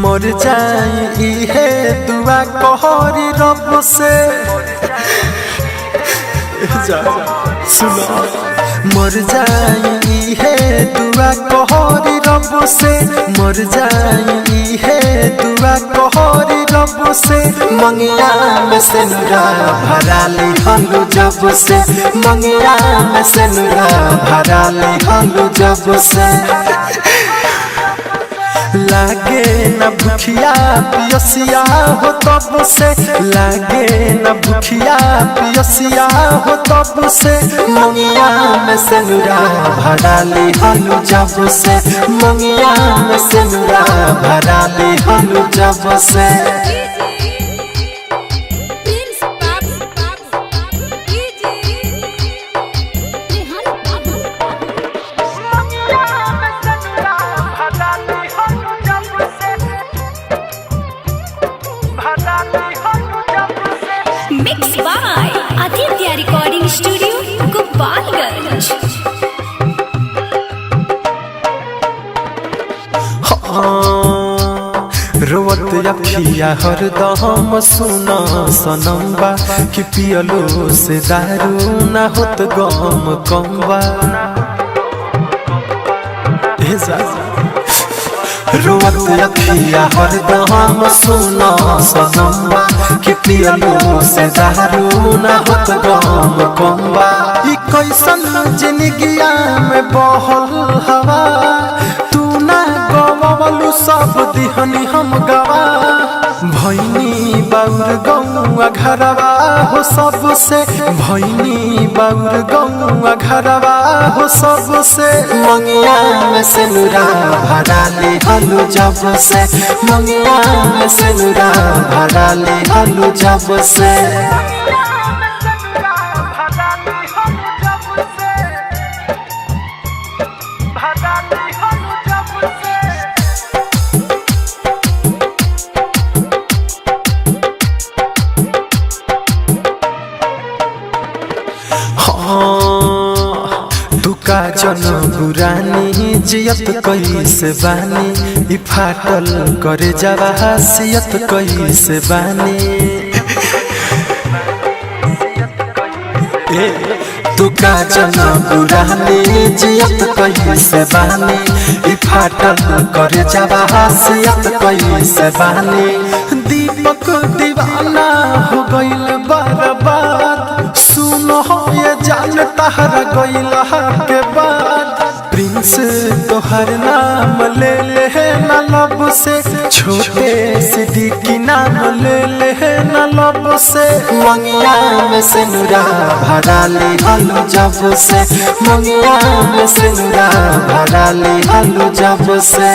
मर जाई है दुआ कहरी रब से सुनो मर जाई है दुआ कहरी रब से मर जाई है दुआ कहरी रब से मंगिया में से नुरा भरा ले हलू जब से मंगिया में से नुरा भरा ले हलू जब से लागे न भूखिया पियसिया हो तब से लागे न भूखिया पियसिया हो तब से मंगिया में से नुरा भरा ले हलू जब से मंगिया में से नुरा भरा ले हलू जब से Mixed by Aditya Recording Studio, Gopalganj. रोवत अखिया हरदम सुना सनम्बा कि पियलो से दारू ना होत गम कम्बा रोवत अखिया हरदम सुना सनम्बा कि पियलो से दारू ना होत गम कम्बा ई कैसन जिंदगिया में बहल हवा तू ना गवलू सब दिहनी हम गवा भैनी बाउर गौआ घरवा हो सबसे भैनी बाउर गौआ घरवा हो सबसे मंगिया में से नुरा भरा ले हलू जब से मंगिया में से नुरा भरा ले हलू जब से दुका जन बुरानी जियत कैसे बानी ई फाटल करे जावा हसियत कैसे बानी दुका जन बुरानी जियत कैसे बानी ई फाटल करे जावा हसियत कैसे बानी दीपक दीवाना हो गइल बर्बाद सुनो ये जान तहरा गइला के बाद प्रिंस तोहर नाम ले ले न लब से छोटे सिद्दीकी नाम ले ले न लब से मंगिया में से नुरा भरा ले हलू जब से मंगिया में से नुरा भरा ले हलू जब से।